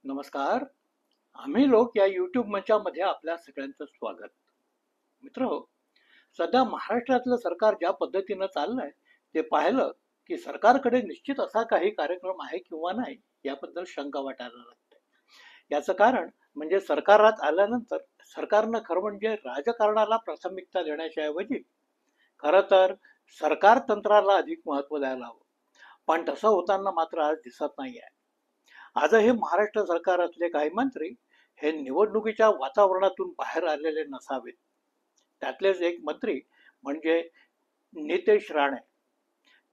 नमस्कार. आम्ही लोक या YouTube मंचामध्ये आपल्या सगळ्यांचं स्वागत. मित्र, सध्या महाराष्ट्रातलं सरकार ज्या पद्धतीनं चाललंय ते पाहिलं की सरकारकडे निश्चित असा काही कार्यक्रम आहे किंवा नाही याबद्दल शंका वाटायला लागते. याचं कारण म्हणजे सरकारात आल्यानंतर सरकारनं खरं म्हणजे राजकारणाला प्राथमिकता देण्याच्या ऐवजी खरं तर सरकार तंत्राला अधिक महत्त्व द्यायला हवं. पण तसं होताना मात्र आज दिसत नाहीये. आजही महाराष्ट्र सरकारातले काही मंत्री हे निवडणुकीच्या वातावरणातून बाहेर आलेले नसावेत. त्यातलेच एक मंत्री म्हणजे नितेश राणे.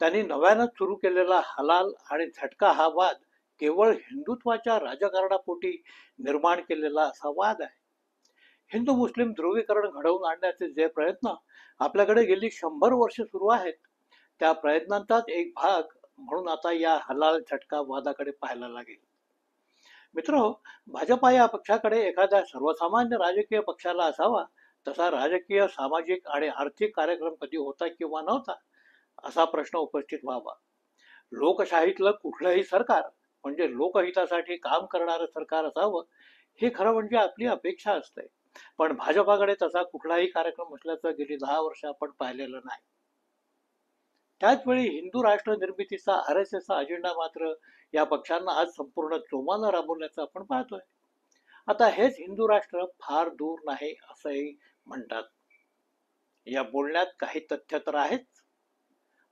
त्यांनी नव्यानं सुरू केलेला हलाल आणि झटका हा वाद केवळ हिंदुत्वाच्या राजकारणापोटी निर्माण केलेला असा वाद आहे. हिंदू मुस्लिम ध्रुवीकरण घडवून आणण्याचे जे प्रयत्न आपल्याकडे गेली 100 वर्ष सुरू आहेत, त्या प्रयत्नांचाच एक भाग म्हणून आता या हलाल झटका वादाकडे पाहायला लागेल. मित्र, भाजपा या पक्षाकडे एखाद्या सर्वसामान्य राजकीय पक्षाला असावा तसा राजकीय, सामाजिक आणि आर्थिक कार्यक्रम कधी होता किंवा नव्हता असा प्रश्न उपस्थित व्हावा. लोकशाहीतलं कुठलंही सरकार म्हणजे लोकहितासाठी काम करणारं सरकार असावं हे खरं म्हणजे आपली अपेक्षा असते. पण भाजपाकडे तसा कुठलाही कार्यक्रम असल्याचं गेली 10 वर्ष आपण पाहिलेलं नाही. त्याचवेळी हिंदू राष्ट्र निर्मितीचा RSSचा अजेंडा मात्र या पक्षांना आज संपूर्ण जोमानं राबवल्याचं आपण पाहतोय. आता हेच हिंदू राष्ट्र फार दूर नाही असंही म्हणतात. या बोलण्यात काही तथ्य तर आहेच.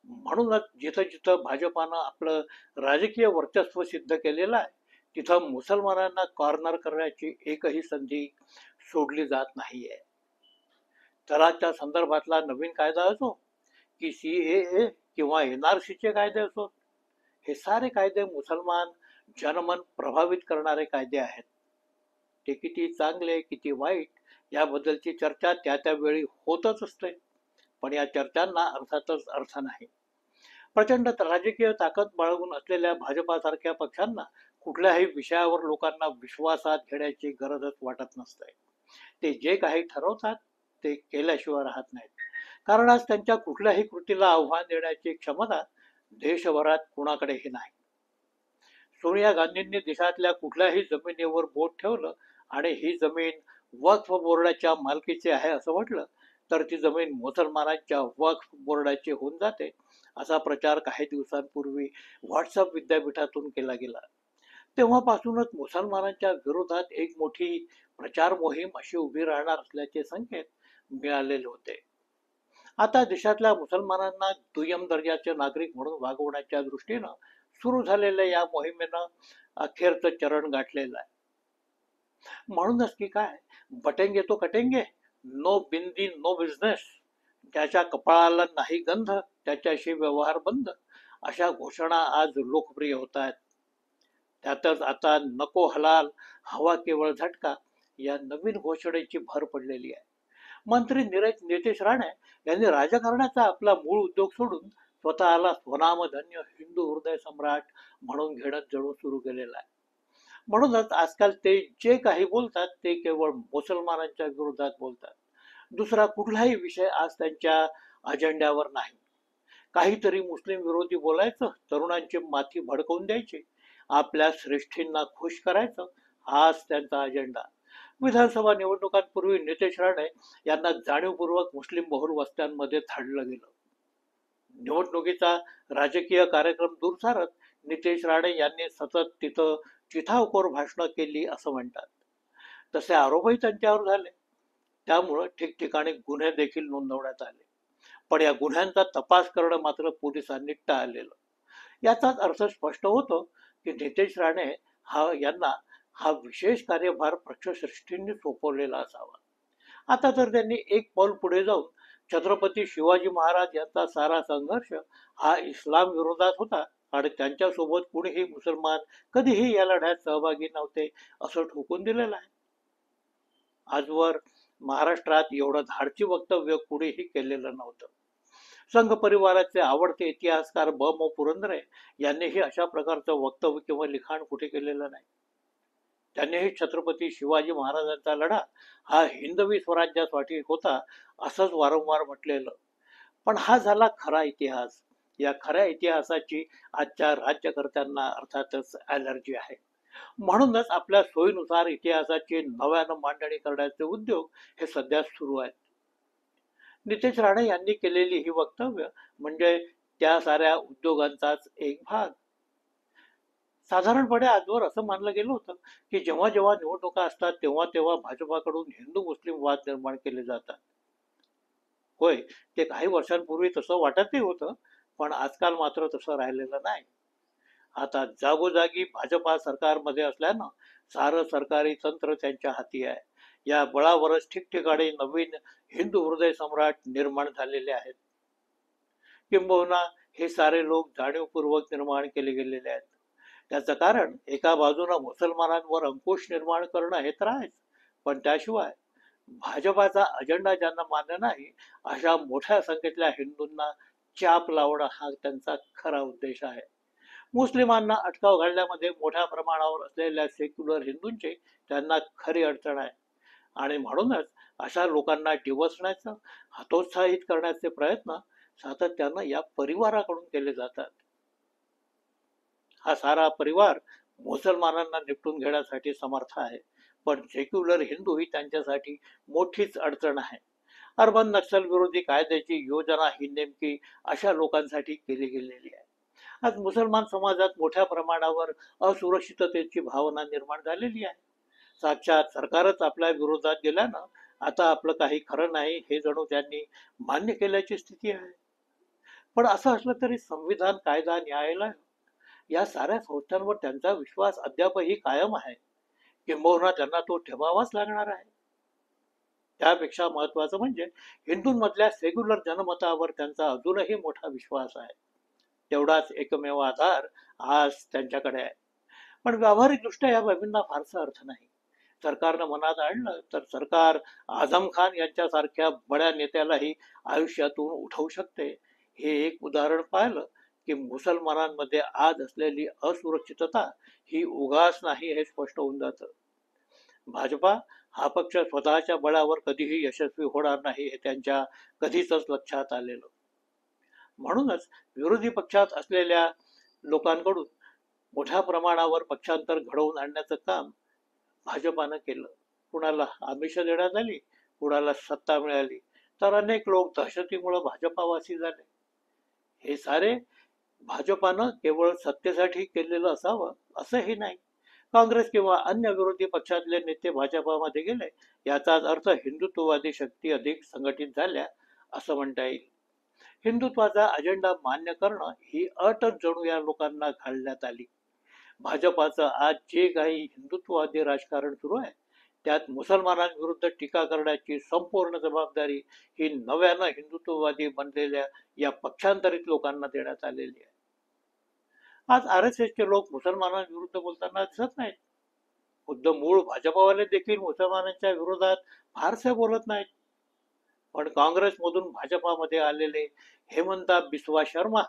म्हणूनच जिथं जिथं भाजपानं आपलं राजकीय वर्चस्व सिद्ध केलेलं आहे तिथं मुसलमानांना कॉर्नर करण्याची एकही संधी सोडली जात नाहीये. तलाकच्या संदर्भातला नवीन कायदा असो की CAA किंवा NRCचे कायदे असो, हे सारे कायदे मुसलमान जनमन प्रभावित करणारे कायदे आहेत. ते किती चांगले किती वाईट याबद्दलची चर्चा त्या त्यावेळी होतच असते. पण या चर्चांना अर्थातच अर्थ नाही. प्रचंड राजकीय ताकद बाळगून असलेल्या भाजपासारख्या पक्षांना कुठल्याही विषयावर लोकांना विश्वासात घेण्याची गरजच वाटत नसते. ते जे काही ठरवतात ते केल्याशिवाय राहत नाहीत. कारण आज त्यांच्या कुठल्याही कृतीला आव्हान देण्याची क्षमता देशभरात कुणाकडेही नाही. सोनिया गांधींनी देशातल्या कुठल्याही जमिनीवर बोट ठेवलं आणि ही जमीन वक्फ बोर्डाच्या मालकीची आहे असं म्हटलं तर ती जमीन मुसलमानांच्या वक्फ बोर्डाची होऊन जाते असा प्रचार काही दिवसांपूर्वी व्हॉट्सअप विद्यापीठातून केला गेला. तेव्हापासूनच मुसलमानांच्या विरोधात एक मोठी प्रचार मोहीम अशी उभी राहणार असल्याचे संकेत मिळालेले होते. आता देशातल्या मुसलमानांना दुय्यम दर्जाचे नागरिक म्हणून वागवण्याच्या दृष्टीनं सुरू झालेल्या या मोहिमेनं अखेरचं चरण गाठलेलं आहे. म्हणूनच की काय, बटेंगे तो कटेंगे, नो बिंदी नो बिझनेस, ज्याच्या कपाळाला नाही गंध त्याच्याशी व्यवहार बंद, अशा घोषणा आज लोकप्रिय होत आहेत. त्यातच आता नको हलाल हवा केवळ झटका या नवीन घोषणेची भर पडलेली आहे. मंत्री नितेश राणे यांनी राजकारणाचा आपला मूळ उद्योग सोडून स्वतःला स्वनामधन्य हिंदू हृदय सम्राट म्हणून घेणं जणू सुरू केलेलं आहे. म्हणूनच आजकाल ते जे काही बोलतात ते केवळ मुसलमानांच्या विरोधात बोलतात. दुसरा कुठलाही विषय आज त्यांच्या अजेंड्यावर नाही. काहीतरी मुस्लिम विरोधी बोलायचं, तरुणांची माथी भडकवून द्यायची, आपल्या श्रेष्ठींना खुश करायचं, हाच त्यांचा अजेंडा. विधानसभा निवडणुकांपूर्वी नितेश राणे यांना जाणीवपूर्वक मुस्लिम बहुल वस्त्यांमध्ये धाडलं गेलं. निवडणुकीचा राजकीय कार्यक्रम दूर सारत नितेश राणे यांनी सतत तिथं चिथावखोर भाषणं केली असं म्हणतात. तसे आरोपही त्यांच्यावर झाले. त्यामुळं ठिकठिकाणी गुन्हे देखील नोंदवण्यात आले. पण या गुन्ह्यांचा तपास करणं मात्र पोलिसांनी टाळलेलं. याचाच अर्थ स्पष्ट होतो की नितेश राणे यांना हा विशेष कार्यभार पक्षश्रेष्ठींनी सोपवलेला असावा. आता तर त्यांनी एक पाऊल पुढे जाऊन छत्रपती शिवाजी महाराज यांचा सारा संघर्ष हा इस्लाम विरोधात होता आणि त्यांच्यासोबत कुणीही मुसलमान कधीही या लढ्यात सहभागी नव्हते असं ठोकून दिलेलं आहे. आजवर महाराष्ट्रात एवढं धाडसी वक्तव्य कुणीही केलेलं नव्हतं. संघ परिवाराचे आवडते इतिहासकार मो पुरंदरे यांनीही अशा प्रकारचं वक्तव्य किंवा लिखाण कुठे केलेलं नाही. त्यांनीही छत्रपती शिवाजी महाराजांचा लढा हा हिंदवी स्वराज्यासाठी होता असंच वारंवार म्हटलेलं. पण हा झाला खरा इतिहास. या खऱ्या इतिहासाची आजच्या राज्यकर्त्यांना अर्थातच ॲलर्जी आहे. म्हणूनच आपल्या सोयीनुसार इतिहासाची नव्यानं मांडणी करण्याचे उद्योग हे सध्या सुरू आहेत. नितेश राणे यांनी केलेली ही वक्तव्य म्हणजे त्या साऱ्या उद्योगांचाच एक भाग. साधारणपणे आजवर असं मानलं गेलं होतं की जेव्हा जेव्हा निवडणुका असतात तेव्हा तेव्हा भाजपाकडून हिंदू मुस्लिम वाद निर्माण केले जातात. होय, ते काही वर्षांपूर्वी तसं वाटतही होतं, पण आजकाल मात्र तसं राहिलेलं नाही. आता जागोजागी भाजपा सरकारमध्ये असल्यानं सारं सरकारी तंत्र त्यांच्या हाती आहे. या बळावरच ठिकठिकाणी नवीन हिंदू हृदय सम्राट निर्माण झालेले आहेत. किंबहुना हे सारे लोक जाणीवपूर्वक निर्माण केले गेलेले आहेत. त्याचं कारण एका बाजूनं मुसलमानांवर अंकुश निर्माण करणं हे तर आहेच, पण त्याशिवाय भाजपाचा अजेंडा ज्यांना मान्य नाही अशा मोठ्या संख्येतल्या हिंदूंना चाप लावणं हा त्यांचा खरा उद्देश आहे. मुस्लिमांना अटकाव घालण्यामध्ये मोठ्या प्रमाणावर असलेल्या सेक्युलर हिंदूंची त्यांना खरी अडचण आहे आणि म्हणूनच अशा लोकांना डिवचण्याचं, हतोत्साहित करण्याचे प्रयत्न सातत्यानं या परिवाराकडून केले जातात. हा सारा परिवार मुसलमानांना निपटून घेण्यासाठी समर्थ आहे, पण सेक्युलर हिंदू ही त्यांच्यासाठी मोठीच अडचण आहे. अर्बन नक्षल विरोधी कायद्याची योजना ही नेमकी अशा लोकांसाठी केली गेलेली आहे. आज मुसलमान समाजात मोठ्या प्रमाणावर असुरक्षिततेची भावना निर्माण झालेली आहे. साक्षात सरकारच आपल्या विरोधात गेल्यानं आता आपलं काही खरं नाही हे जणू त्यांनी मान्य केल्याची स्थिती आहे. पण असं असलं तरी संविधान, कायदा, न्यायालय या साऱ्या संस्थांवर त्यांचा विश्वास अद्यापही कायम आहे, किंबहुना त्यांना तो ठेवावाच लागणार आहे. त्यापेक्षा महत्वाचं म्हणजे हिंदूंमधल्या सेक्युलर जनमतावर त्यांचा अजूनही मोठा विश्वास आहे. तेवढाच एकमेव आधार आज त्यांच्याकडे आहे. पण व्यावहारिकदृष्ट्या या बाबींना फारसा अर्थ नाही. सरकारनं मनात आणलं तर सरकार आझम खान यांच्यासारख्या बड्या नेत्यालाही आयुष्यातून उठवू शकते. हे एक उदाहरण पाहिलं की मुसलमानांमध्ये आज असलेली असुरक्षितता ही उगाच नाही हे स्पष्ट होऊन जातं. भाजपा हा पक्ष स्वतःच्या बळावर कधीही यशस्वी होणार नाही हे त्यांच्या कधीच लक्षात आलेलं. म्हणूनच विरोधी पक्षात असलेल्या लोकांकडून मोठ्या प्रमाणावर पक्षांतर घडवून आणण्याचं काम भाजपानं केलं. कुणाला आमिष देण्यात आली, कुणाला सत्ता मिळाली, तर अनेक लोक दहशतीमुळे भाजपावासी झाले. हे सारे भाजपानं केवळ सत्तेसाठी केलेलं असावं असंही नाही. काँग्रेस किंवा अन्य विरोधी पक्षातले नेते भाजपामध्ये गेले याचाच अर्थ हिंदुत्ववादी शक्ती अधिक संघटित झाल्या असं म्हणता येईल. हिंदुत्वाचा अजेंडा मान्य करणं ही अटच जणू या लोकांना घालण्यात आली. भाजपाचं आज जे काही हिंदुत्ववादी राजकारण सुरू आहे त्यात मुसलमानांविरुद्ध टीका करण्याची संपूर्ण जबाबदारी ही नव्यानं हिंदुत्ववादी बनलेल्या या पक्षांतरित लोकांना देण्यात आलेली आहे. आज RSSचे लोक मुसलमानांविरुद्ध बोलताना दिसत नाहीत. खुद्द मूळ भाजपावाले देखील मुसलमानांच्या विरोधात फारसे बोलत नाहीत. पण काँग्रेसमधून भाजपामध्ये आलेले हेमंता बिस्वा शर्मा,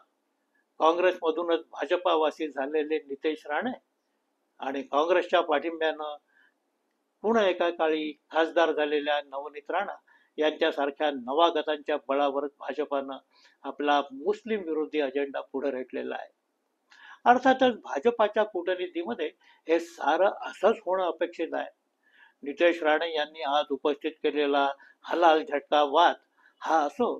काँग्रेसमधूनच भाजपावासी झालेले नितेश राणे आणि काँग्रेसच्या पाठिंब्यानं पुन्हा एका काळी खासदार झालेल्या नवनीत राणा यांच्यासारख्या नवागतांच्या बळावरच भाजपानं आपला मुस्लिम विरोधी अजेंडा पुढे रेटलेला आहे. अर्थातच भाजपाच्या कूटनीतीमध्ये हे सारं असंच होणं अपेक्षित आहे. नितेश राणे यांनी आज उपस्थित केलेला हलाल झटका वाद हा असो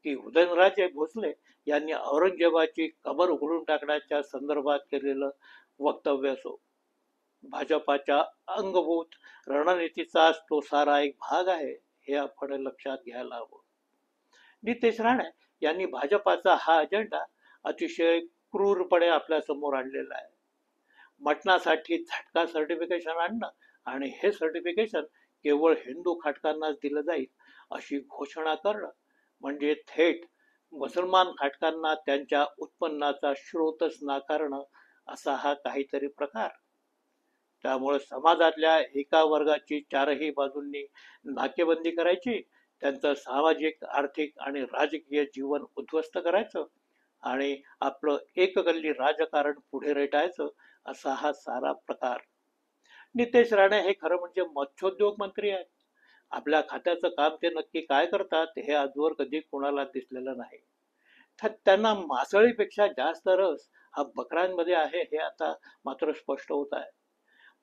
की उदयनराजे भोसले यांनी औरंगजेबाची कबर उघडून टाकण्याच्या संदर्भात केलेलं वक्तव्य असो, भाजपाच्या अंगभूत रणनीतीचाच तो सारा एक भाग आहे हे आपण लक्षात घ्यायला हवं. नितेश राणे यांनी भाजपाचा हा अजेंडा अतिशय क्रूरपणे आपल्या समोर आणलेला आहे. मटणासाठी झटका सर्टिफिकेशन आणणं आणि हे सर्टिफिकेशन केवळ हिंदू खाटकांनाच दिलं जाईल अशी घोषणा करणं म्हणजे थेट मुसलमान खाटकांना त्यांच्या उत्पन्नाचा स्रोतच नाकारणं असा हा काहीतरी प्रकार. त्यामुळे समाजातल्या एका वर्गाची चारही बाजूंनी नाकेबंदी करायची, त्यांचं सामाजिक, आर्थिक आणि राजकीय जीवन उद्ध्वस्त करायचं आणि आपलं एककल्ली राजकारण पुढे रेटायचं असा हा सारा प्रकार. नितेश राणे हे खरं म्हणजे मत्स्योद्योग मंत्री आहेत. आपल्या खात्याचं काम ते नक्की काय करतात हे आजवर कधी कोणाला दिसलेलं नाही. त्यांना मासळीपेक्षा जास्त रस हा बकरांमध्ये आहे हे आता मात्र स्पष्ट होत आहे.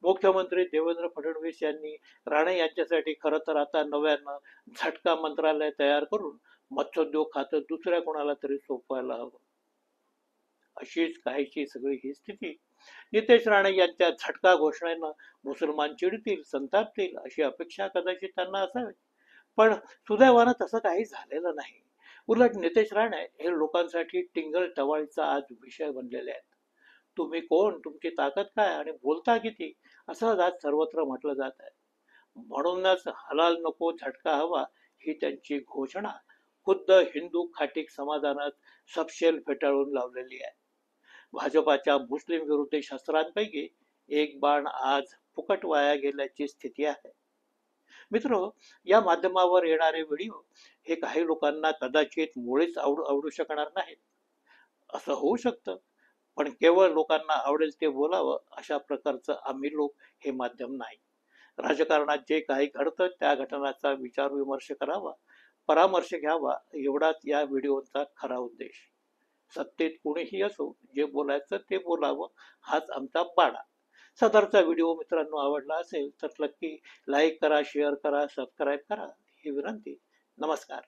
मुख्यमंत्री देवेंद्र फडणवीस यांनी राणे यांच्यासाठी खरं तर आता नव्यानं झटका मंत्रालय तयार करून मत्स्योद्योग खातं दुसऱ्या कोणाला तरी सोपवायला हवं. अशीच काहीशी सगळी ही स्थिती. नितेश राणे यांच्या झटका घोषणेनं मुसलमान चिडतील, संतापतील अशी अपेक्षा कदाचित त्यांना असावी. पण सुदैवानं तसं काही झालेलं नाही. उलट नितेश राणे हे लोकांसाठी टिंगल टवाळीचा आज विषय बनलेले आहेत. तुम्ही कोण, तुमची ताकद काय आणि बोलता किती, असं आज सर्वत्र म्हटलं जात आहे. म्हणूनच हलाल नको झटका हवा ही त्यांची घोषणा खुद्द हिंदू खाटीक समाजानं सपशेल फेटाळून लावलेली आहे. भाजपाच्या मुस्लिम विरोधी शस्त्रांपैकी एक बाण आज फुकट वाया गेल्याची स्थिती आहे. मित्र, या माध्यमावर येणारे व्हिडिओ हे काही लोकांना कदाचित मुळीच आवडू शकणार नाहीत. असं होऊ शकतं, पण केवळ लोकांना आवडेल ते बोलावं अशा प्रकारचं आम्ही लोक हे माध्यम नाही. राजकारणात जे काही घडतं त्या घटनांचा विचार विमर्श करावा, परामर्श घ्यावा एवढाच या व्हिडिओचा खरा उद्देश. सत्तेत कोणीही असो, जे बोलायचं ते बोलावं हाच आमचा बाणा. सदरचा व्हिडिओ मित्रांनो आवडला असेल तर नक्की लाईक करा, शेअर करा, सबस्क्राईब करा ही विनंती. नमस्कार.